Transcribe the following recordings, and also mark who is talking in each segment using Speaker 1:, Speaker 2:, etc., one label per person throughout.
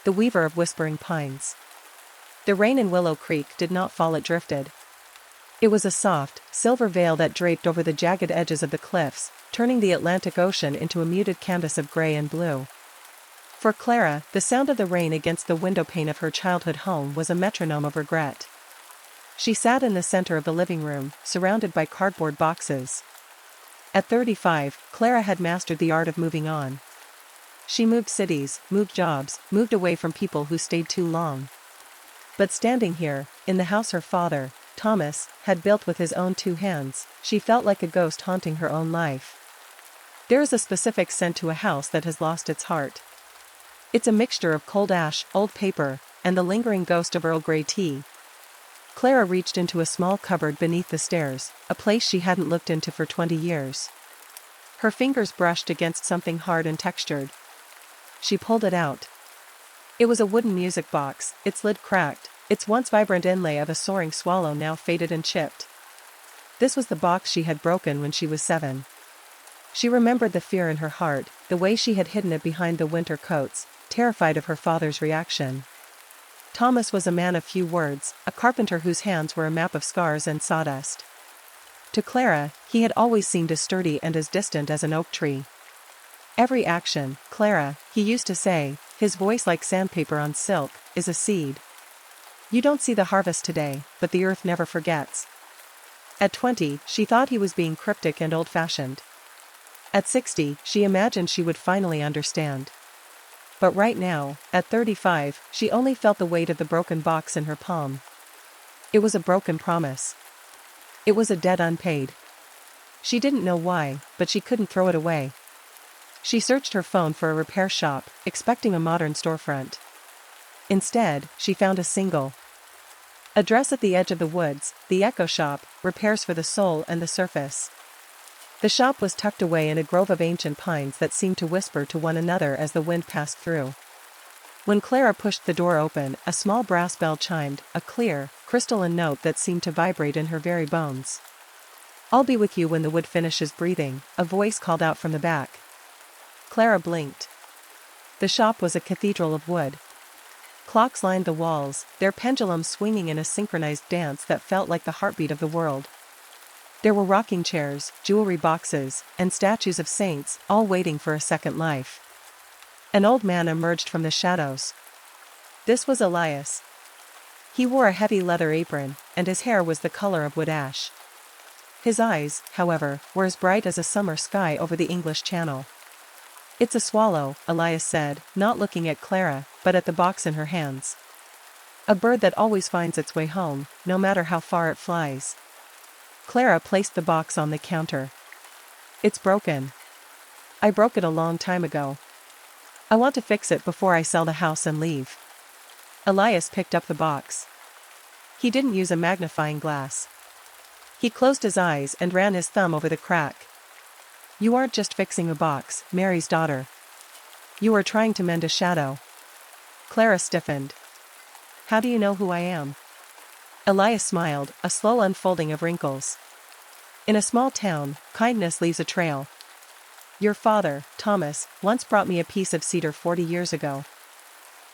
Speaker 1: the weaver of whispering pines. The rain in Willow Creek did not fall, it drifted. It was a soft, silver veil that draped over the jagged edges of the cliffs, turning the Atlantic Ocean into a muted canvas of gray and blue. For Clara, the sound of the rain against the windowpane of her childhood home was a metronome of regret. She sat in the center of the living room, surrounded by cardboard boxes. At 35, Clara had mastered the art of moving on. She moved cities, moved jobs, moved away from people who stayed too long. But standing here, in the house her father, Thomas, had built with his own 2 hands, she felt like a ghost haunting her own life. There is a specific scent to a house that has lost its heart. It's a mixture of cold ash, old paper, and the lingering ghost of Earl Grey tea. Clara reached into a small cupboard beneath the stairs, a place she hadn't looked into for 20 years. Her fingers brushed against something hard and textured. She pulled it out. It was a wooden music box, its lid cracked, its once vibrant inlay of a soaring swallow now faded and chipped. This was the box she had broken when she was 7. She remembered the fear in her heart, the way she had hidden it behind the winter coats, terrified of her father's reaction. Thomas was a man of few words, a carpenter whose hands were a map of scars and sawdust. To Clara, he had always seemed as sturdy and as distant as an oak tree. Every action, Clara, he used to say, his voice like sandpaper on silk, is a seed. You don't see the harvest today, but the earth never forgets. At 20, she thought he was being cryptic and old-fashioned. At 60, she imagined she would finally understand. But right now, at 35, she only felt the weight of the broken box in her palm. It was a broken promise. It was a debt unpaid. She didn't know why, but she couldn't throw it away. She searched her phone for a repair shop, expecting a modern storefront. Instead, she found a single address at the edge of the woods, the Echo Shop, repairs for the soul and the surface. The shop was tucked away in a grove of ancient pines that seemed to whisper to one another as the wind passed through. When Clara pushed the door open, a small brass bell chimed, a clear, crystalline note that seemed to vibrate in her very bones. "I'll be with you when the wood finishes breathing," a voice called out from the back. Clara blinked. The shop was a cathedral of wood. Clocks lined the walls, their pendulums swinging in a synchronized dance that felt like the heartbeat of the world. There were rocking chairs, jewelry boxes, and statues of saints, all waiting for a second life. An old man emerged from the shadows. This was Elias. He wore a heavy leather apron, and his hair was the color of wood ash. His eyes, however, were as bright as a summer sky over the English Channel. "It's a swallow," Elias said, not looking at Clara, but at the box in her hands. "A bird that always finds its way home, no matter how far it flies." Clara placed the box on the counter. "It's broken. I broke it a long time ago. I want to fix it before I sell the house and leave." Elias picked up the box. He didn't use a magnifying glass. He closed his eyes and ran his thumb over the crack. "You aren't just fixing a box, Mary's daughter. You are trying to mend a shadow." Clara stiffened. "How do you know who I am?" Elias smiled, a slow unfolding of wrinkles. "In a small town, kindness leaves a trail. Your father, Thomas, once brought me a piece of cedar 40 years ago.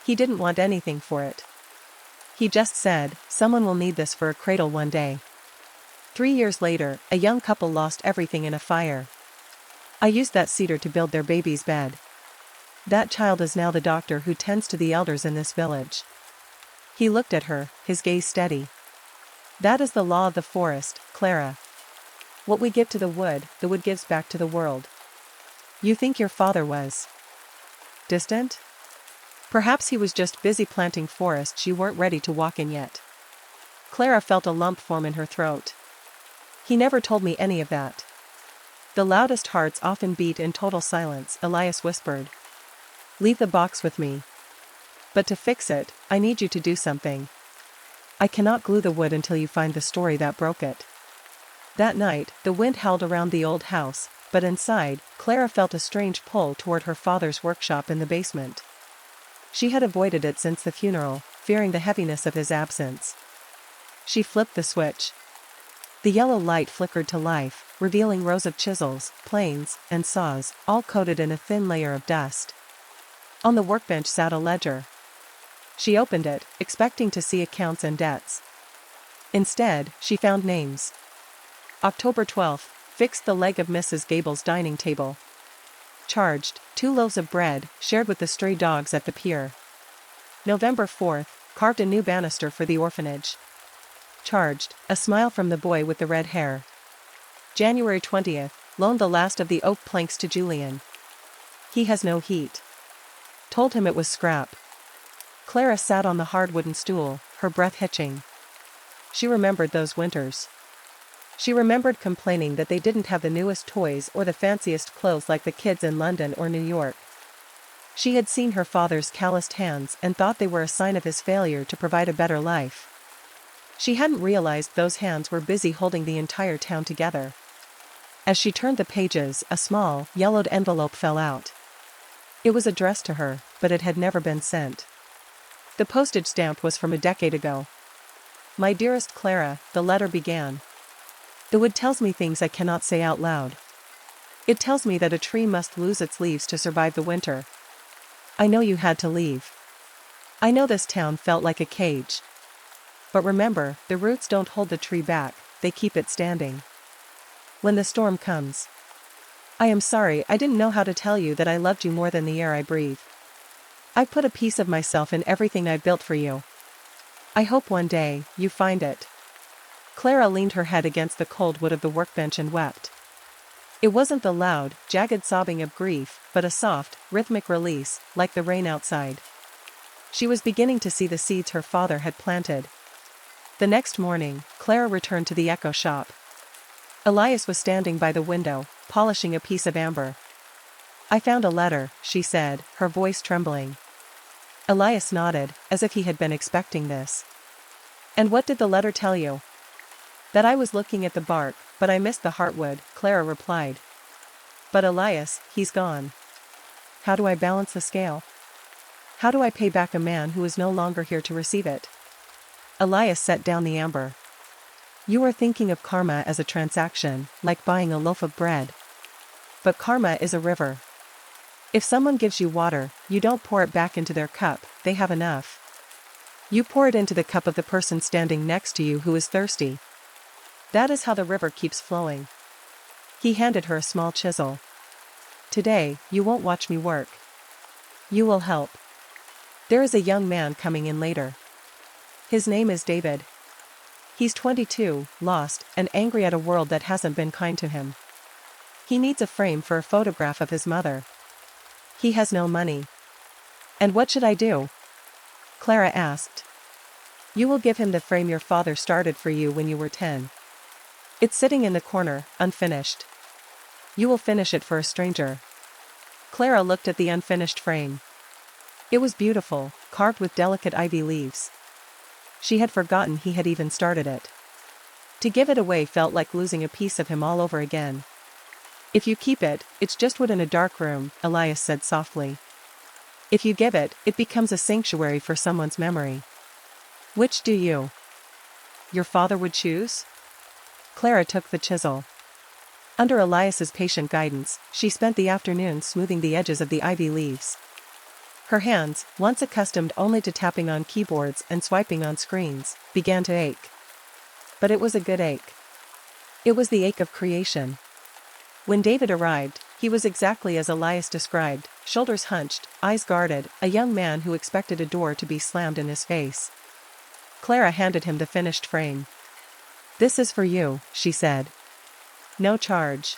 Speaker 1: He didn't want anything for it. He just said, someone will need this for a cradle one day. 3 years later, a young couple lost everything in a fire. I used that cedar to build their baby's bed. That child is now the doctor who tends to the elders in this village." He looked at her, his gaze steady. "That is the law of the forest, Clara. What we give to the wood gives back to the world. You think your father was distant? Perhaps he was just busy planting forests you weren't ready to walk in yet." Clara felt a lump form in her throat. "He never told me any of that." "The loudest hearts often beat in total silence," Elias whispered. "Leave the box with me. But to fix it, I need you to do something. I cannot glue the wood until you find the story that broke it." That night, the wind howled around the old house, but inside, Clara felt a strange pull toward her father's workshop in the basement. She had avoided it since the funeral, fearing the heaviness of his absence. She flipped the switch. The yellow light flickered to life, revealing rows of chisels, planes, and saws, all coated in a thin layer of dust. On the workbench sat a ledger. She opened it, expecting to see accounts and debts. Instead, she found names. October 12th, fixed the leg of Mrs. Gable's dining table. Charged, 2 loaves of bread, shared with the stray dogs at the pier. November 4th, carved a new banister for the orphanage. Charged, a smile from the boy with the red hair. January 20th, loaned the last of the oak planks to Julian. He has no heat. Told him it was scrap. Clara sat on the hard wooden stool, her breath hitching. She remembered those winters. She remembered complaining that they didn't have the newest toys or the fanciest clothes like the kids in London or New York. She had seen her father's calloused hands and thought they were a sign of his failure to provide a better life. She hadn't realized those hands were busy holding the entire town together. As she turned the pages, a small, yellowed envelope fell out. It was addressed to her, but it had never been sent. The postage stamp was from a decade ago. "My dearest Clara," the letter began. "The wood tells me things I cannot say out loud. It tells me that a tree must lose its leaves to survive the winter. I know you had to leave. I know this town felt like a cage. But remember, the roots don't hold the tree back, they keep it standing. When the storm comes. I am sorry I didn't know how to tell you that I loved you more than the air I breathe. I've put a piece of myself in everything I've built for you. I hope one day, you find it." Clara leaned her head against the cold wood of the workbench and wept. It wasn't the loud, jagged sobbing of grief, but a soft, rhythmic release, like the rain outside. She was beginning to see the seeds her father had planted. The next morning, Clara returned to the Echo shop. Elias was standing by the window, polishing a piece of amber. "I found a letter," she said, her voice trembling. Elias nodded, as if he had been expecting this. "And what did the letter tell you?" "That I was looking at the bark, but I missed the heartwood," Clara replied. "But Elias, he's gone. How do I balance the scale? How do I pay back a man who is no longer here to receive it?" Elias set down the amber. "You are thinking of karma as a transaction, like buying a loaf of bread. But karma is a river. If someone gives you water, you don't pour it back into their cup, they have enough. You pour it into the cup of the person standing next to you who is thirsty. That is how the river keeps flowing." He handed her a small chisel. "Today, you won't watch me work. You will help. There is a young man coming in later. His name is David. He's 22, lost, and angry at a world that hasn't been kind to him. He needs a frame for a photograph of his mother. He has no money." "And what should I do?" Clara asked. "You will give him the frame your father started for you when you were 10. It's sitting in the corner, unfinished. You will finish it for a stranger." Clara looked at the unfinished frame. It was beautiful, carved with delicate ivy leaves. She had forgotten he had even started it. To give it away felt like losing a piece of him all over again. "If you keep it, it's just wood in a dark room," Elias said softly. "If you give it, it becomes a sanctuary for someone's memory. Which do you? Your father would choose?" Clara took the chisel. Under Elias's patient guidance, she spent the afternoon smoothing the edges of the ivy leaves. Her hands, once accustomed only to tapping on keyboards and swiping on screens, began to ache. But it was a good ache. It was the ache of creation. When David arrived, he was exactly as Elias described, shoulders hunched, eyes guarded, a young man who expected a door to be slammed in his face. Clara handed him the finished frame. "This is for you," she said. "No charge."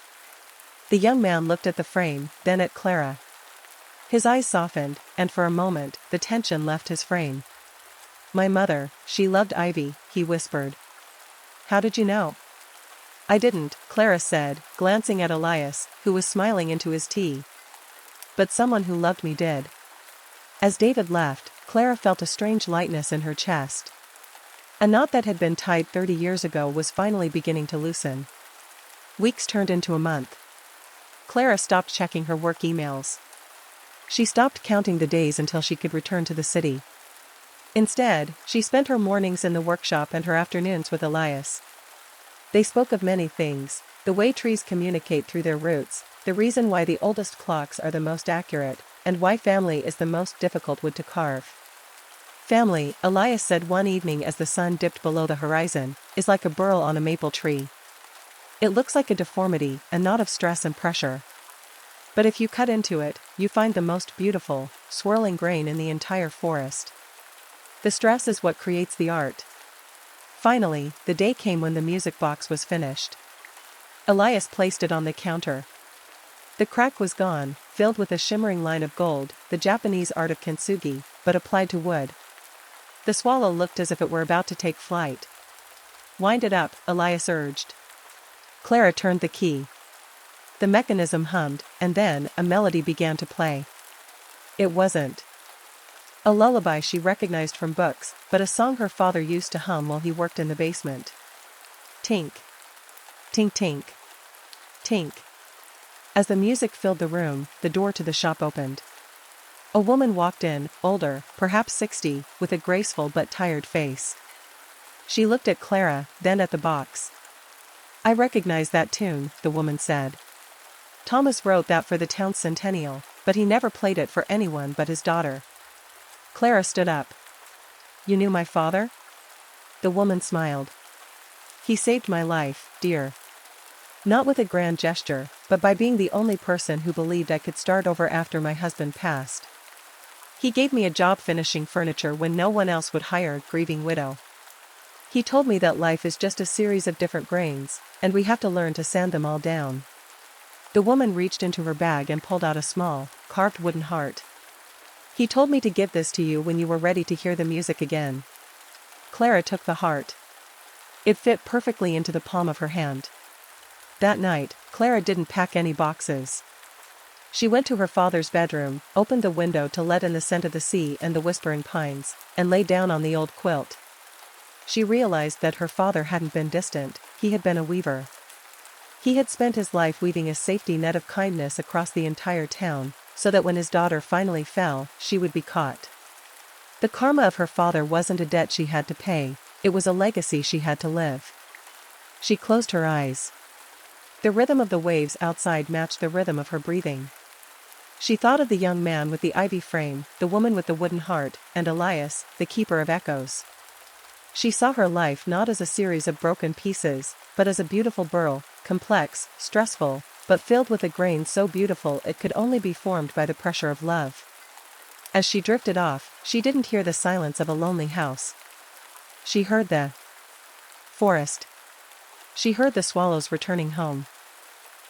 Speaker 1: The young man looked at the frame, then at Clara. His eyes softened, and for a moment, the tension left his frame. "My mother, she loved ivy," he whispered. "How did you know?" "I didn't," Clara said, glancing at Elias, who was smiling into his tea. "But someone who loved me did." As David left, Clara felt a strange lightness in her chest. A knot that had been tied 30 years ago was finally beginning to loosen. Weeks turned into a month. Clara stopped checking her work emails. She stopped counting the days until she could return to the city. Instead, she spent her mornings in the workshop and her afternoons with Elias. They spoke of many things: the way trees communicate through their roots, the reason why the oldest clocks are the most accurate, and why family is the most difficult wood to carve. Family, Elias said one evening as the sun dipped below the horizon, is like a burl on a maple tree. It looks like a deformity, a knot of stress and pressure. But if you cut into it, you find the most beautiful, swirling grain in the entire forest. The stress is what creates the art. Finally, the day came when the music box was finished. Elias placed it on the counter. The crack was gone, filled with a shimmering line of gold, the Japanese art of kintsugi, but applied to wood. The swallow looked as if it were about to take flight. "Wind it up," Elias urged. Clara turned the key. The mechanism hummed, and then a melody began to play. It wasn't a lullaby she recognized from books, but a song her father used to hum while he worked in the basement. Tink. Tink tink. Tink. As the music filled the room, the door to the shop opened. A woman walked in, older, perhaps 60, with a graceful but tired face. She looked at Clara, then at the box. "I recognize that tune," the woman said. "Thomas wrote that for the town's centennial, but he never played it for anyone but his daughter." Clara stood up. "You knew my father?" The woman smiled. "He saved my life, dear. Not with a grand gesture, but by being the only person who believed I could start over after my husband passed. He gave me a job finishing furniture when no one else would hire a grieving widow. He told me that life is just a series of different grains, and we have to learn to sand them all down." The woman reached into her bag and pulled out a small, carved wooden heart. "He told me to give this to you when you were ready to hear the music again." Clara took the heart. It fit perfectly into the palm of her hand. That night, Clara didn't pack any boxes. She went to her father's bedroom, opened the window to let in the scent of the sea and the whispering pines, and lay down on the old quilt. She realized that her father hadn't been distant, he had been a weaver. He had spent his life weaving a safety net of kindness across the entire town, so that when his daughter finally fell, she would be caught. The karma of her father wasn't a debt she had to pay, it was a legacy she had to live. She closed her eyes. The rhythm of the waves outside matched the rhythm of her breathing. She thought of the young man with the ivy frame, the woman with the wooden heart, and Elias, the keeper of echoes. She saw her life not as a series of broken pieces, but as a beautiful burl, complex, stressful, but filled with a grain so beautiful it could only be formed by the pressure of love. As she drifted off, she didn't hear the silence of a lonely house. She heard the forest. She heard the swallows returning home.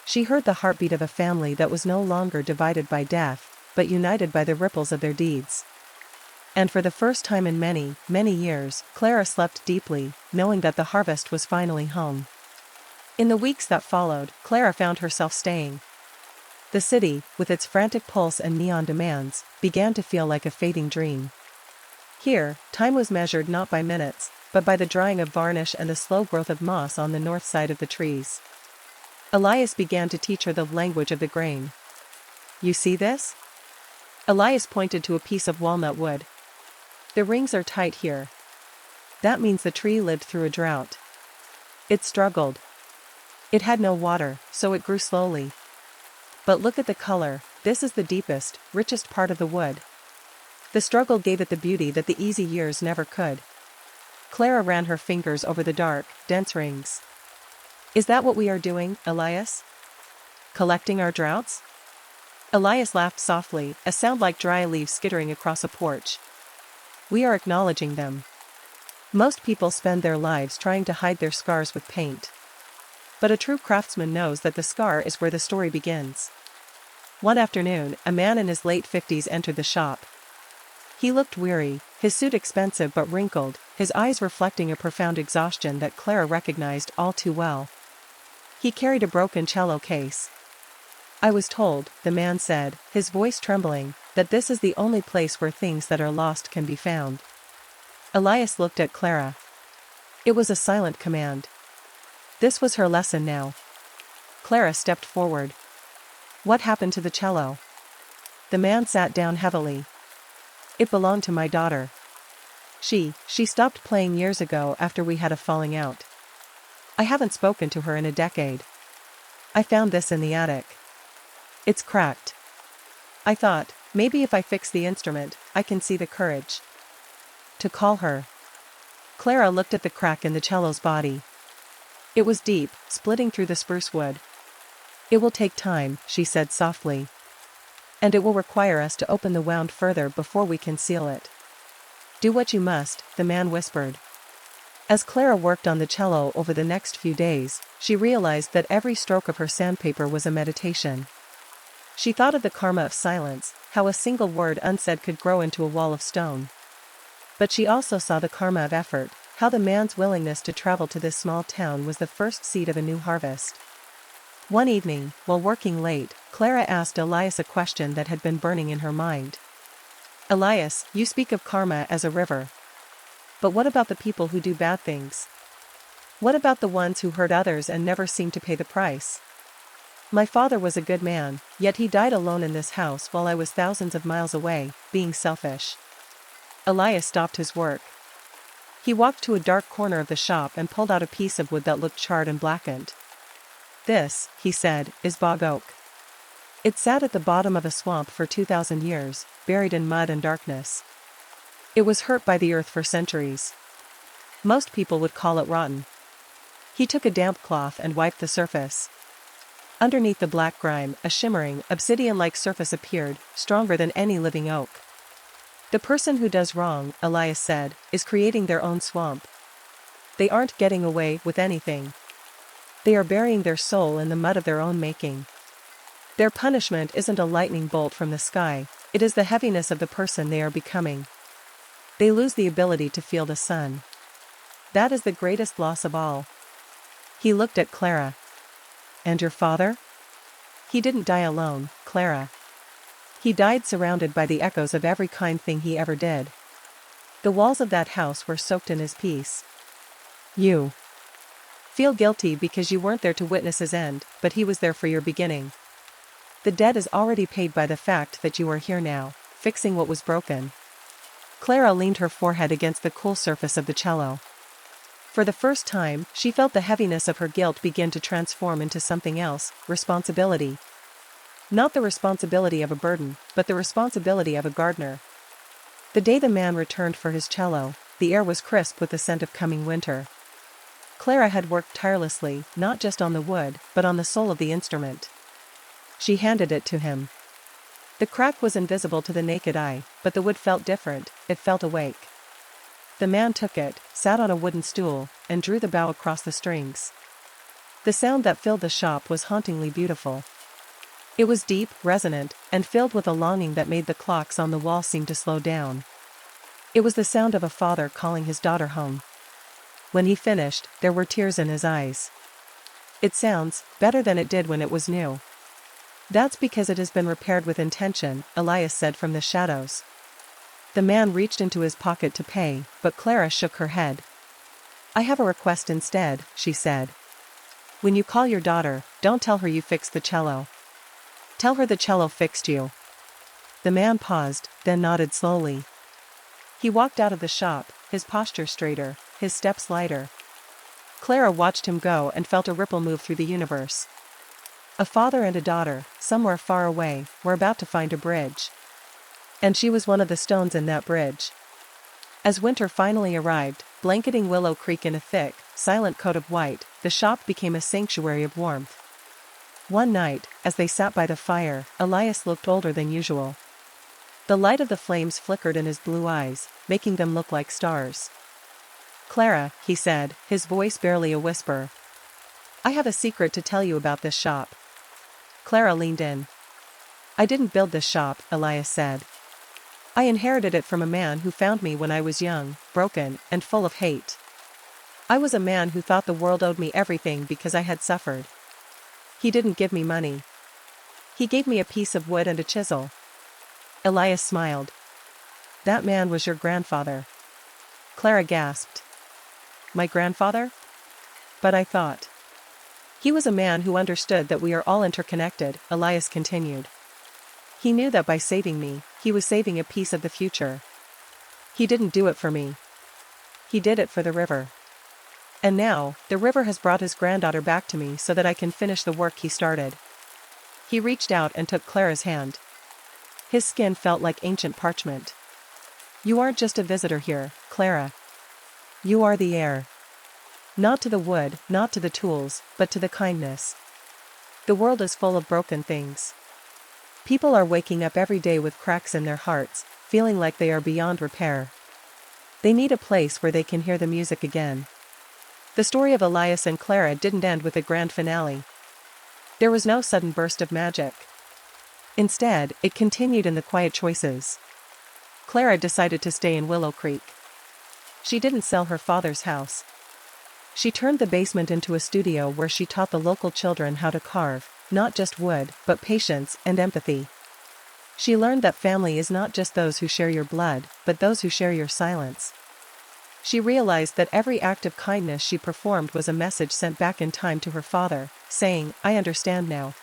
Speaker 1: She heard the heartbeat of a family that was no longer divided by death, but united by the ripples of their deeds. And for the first time in many, many years, Clara slept deeply, knowing that the harvest was finally home. In the weeks that followed, Clara found herself staying. The city, with its frantic pulse and neon demands, began to feel like a fading dream. Here, time was measured not by minutes, but by the drying of varnish and the slow growth of moss on the north side of the trees. Elias began to teach her the language of the grain. "You see this?" Elias pointed to a piece of walnut wood. "The rings are tight here. That means the tree lived through a drought. It struggled. It had no water, so it grew slowly. But look at the color, this is the deepest, richest part of the wood. The struggle gave it the beauty that the easy years never could." Clara ran her fingers over the dark, dense rings. "Is that what we are doing, Elias? Collecting our droughts?" Elias laughed softly, a sound like dry leaves skittering across a porch. "We are acknowledging them. Most people spend their lives trying to hide their scars with paint. But a true craftsman knows that the scar is where the story begins." One afternoon, a man in his late 50s entered the shop. He looked weary, his suit expensive but wrinkled, his eyes reflecting a profound exhaustion that Clara recognized all too well. He carried a broken cello case. "I was told," the man said, his voice trembling, "that this is the only place where things that are lost can be found." Elias looked at Clara. It was a silent command. This was her lesson now. Clara stepped forward. "What happened to the cello?" The man sat down heavily. "It belonged to my daughter. She stopped playing years ago after we had a falling out. I haven't spoken to her in a decade. I found this in the attic. It's cracked. I thought, maybe if I fix the instrument, I can see the courage." To call her. Clara looked at the crack in the cello's body. It was deep, splitting through the spruce wood. It will take time, she said softly. And it will require us to open the wound further before we can seal it. Do what you must, the man whispered. As Clara worked on the cello over the next few days, she realized that every stroke of her sandpaper was a meditation. She thought of the karma of silence, how a single word unsaid could grow into a wall of stone. But she also saw the karma of effort, how the man's willingness to travel to this small town was the first seed of a new harvest. One evening, while working late, Clara asked Elias a question that had been burning in her mind. Elias, you speak of karma as a river. But what about the people who do bad things? What about the ones who hurt others and never seem to pay the price? My father was a good man, yet he died alone in this house while I was thousands of miles away, being selfish. Elias stopped his work. He walked to a dark corner of the shop and pulled out a piece of wood that looked charred and blackened. This, he said, is bog oak. It sat at the bottom of a swamp for 2,000 years, buried in mud and darkness. It was hurt by the earth for centuries. Most people would call it rotten. He took a damp cloth and wiped the surface. Underneath the black grime, a shimmering, obsidian-like surface appeared, stronger than any living oak. The person who does wrong, Elias said, is creating their own swamp. They aren't getting away with anything. They are burying their soul in the mud of their own making. Their punishment isn't a lightning bolt from the sky, it is the heaviness of the person they are becoming. They lose the ability to feel the sun. That is the greatest loss of all. He looked at Clara. And your father? He didn't die alone, Clara. He died surrounded by the echoes of every kind thing he ever did. The walls of that house were soaked in his peace. You feel guilty because you weren't there to witness his end, but he was there for your beginning. The debt is already paid by the fact that you are here now, fixing what was broken. Clara leaned her forehead against the cool surface of the cello. For the first time, she felt the heaviness of her guilt begin to transform into something else, responsibility. Not the responsibility of a burden, but the responsibility of a gardener. The day the man returned for his cello, the air was crisp with the scent of coming winter. Clara had worked tirelessly, not just on the wood, but on the soul of the instrument. She handed it to him. The crack was invisible to the naked eye, but the wood felt different, it felt awake. The man took it, sat on a wooden stool, and drew the bow across the strings. The sound that filled the shop was hauntingly beautiful. It was deep, resonant, and filled with a longing that made the clocks on the wall seem to slow down. It was the sound of a father calling his daughter home. When he finished, there were tears in his eyes. It sounds better than it did when it was new. That's because it has been repaired with intention, Elias said from the shadows. The man reached into his pocket to pay, but Clara shook her head. I have a request instead, she said. When you call your daughter, don't tell her you fixed the cello. Tell her the cello fixed you. The man paused, then nodded slowly. He walked out of the shop, his posture straighter, his steps lighter. Clara watched him go and felt a ripple move through the universe. A father and a daughter, somewhere far away, were about to find a bridge. And she was one of the stones in that bridge. As winter finally arrived, blanketing Willow Creek in a thick, silent coat of white, the shop became a sanctuary of warmth. One night, as they sat by the fire, Elias looked older than usual. The light of the flames flickered in his blue eyes, making them look like stars. Clara, he said, his voice barely a whisper. I have a secret to tell you about this shop. Clara leaned in. I didn't build this shop, Elias said. I inherited it from a man who found me when I was young, broken, and full of hate. I was a man who thought the world owed me everything because I had suffered. He didn't give me money. He gave me a piece of wood and a chisel. Elias smiled. That man was your grandfather. Clara gasped. My grandfather? But I thought. He was a man who understood that we are all interconnected, Elias continued. He knew that by saving me, he was saving a piece of the future. He didn't do it for me. He did it for the river. And now, the river has brought his granddaughter back to me so that I can finish the work he started. He reached out and took Clara's hand. His skin felt like ancient parchment. You aren't just a visitor here, Clara. You are the heir. Not to the wood, not to the tools, but to the kindness. The world is full of broken things. People are waking up every day with cracks in their hearts, feeling like they are beyond repair. They need a place where they can hear the music again. The story of Elias and Clara didn't end with a grand finale. There was no sudden burst of magic. Instead, it continued in the quiet choices. Clara decided to stay in Willow Creek. She didn't sell her father's house. She turned the basement into a studio where she taught the local children how to carve, not just wood, but patience and empathy. She learned that family is not just those who share your blood, but those who share your silence. She realized that every act of kindness she performed was a message sent back in time to her father, saying, "I understand now."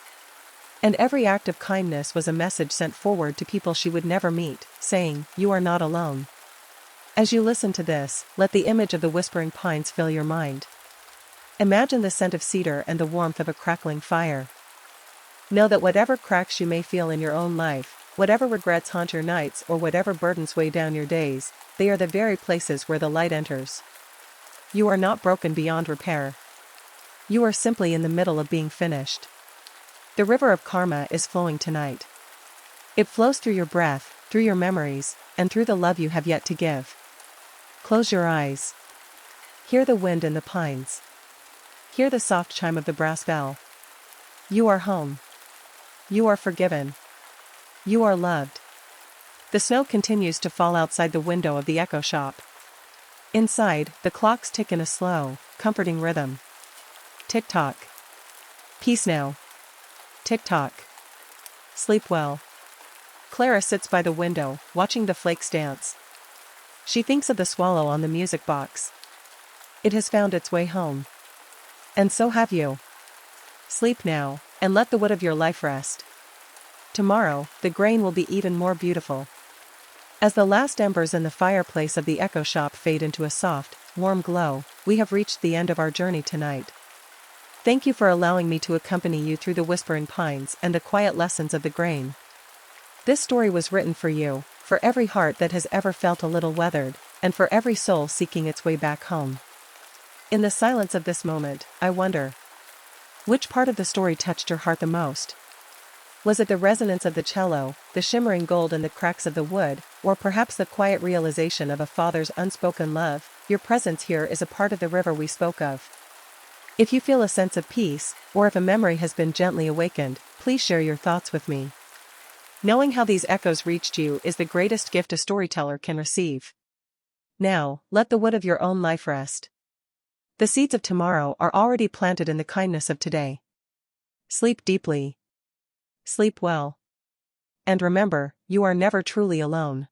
Speaker 1: And every act of kindness was a message sent forward to people she would never meet, saying, "You are not alone." As you listen to this, let the image of the whispering pines fill your mind. Imagine the scent of cedar and the warmth of a crackling fire. Know that whatever cracks you may feel in your own life, whatever regrets haunt your nights or whatever burdens weigh down your days, they are the very places where the light enters. You are not broken beyond repair. You are simply in the middle of being finished. The river of karma is flowing tonight. It flows through your breath, through your memories, and through the love you have yet to give. Close your eyes. Hear the wind in the pines. Hear the soft chime of the brass bell. You are home. You are forgiven. You are loved. The snow continues to fall outside the window of the echo shop. Inside, the clocks tick in a slow, comforting rhythm. Tick-tock. Peace now. Tick-tock. Sleep well. Clara sits by the window, watching the flakes dance. She thinks of the swallow on the music box. It has found its way home. And so have you. Sleep now, and let the wood of your life rest. Tomorrow, the grain will be even more beautiful. As the last embers in the fireplace of the echo shop fade into a soft, warm glow, we have reached the end of our journey tonight. Thank you for allowing me to accompany you through the whispering pines and the quiet lessons of the grain. This story was written for you, for every heart that has ever felt a little weathered, and for every soul seeking its way back home. In the silence of this moment, I wonder, which part of the story touched your heart the most? Was it the resonance of the cello, the shimmering gold in the cracks of the wood, or perhaps the quiet realization of a father's unspoken love? Your presence here is a part of the river we spoke of. If you feel a sense of peace, or if a memory has been gently awakened, please share your thoughts with me. Knowing how these echoes reached you is the greatest gift a storyteller can receive. Now, let the wood of your own life rest. The seeds of tomorrow are already planted in the kindness of today. Sleep deeply. Sleep well. And remember, you are never truly alone.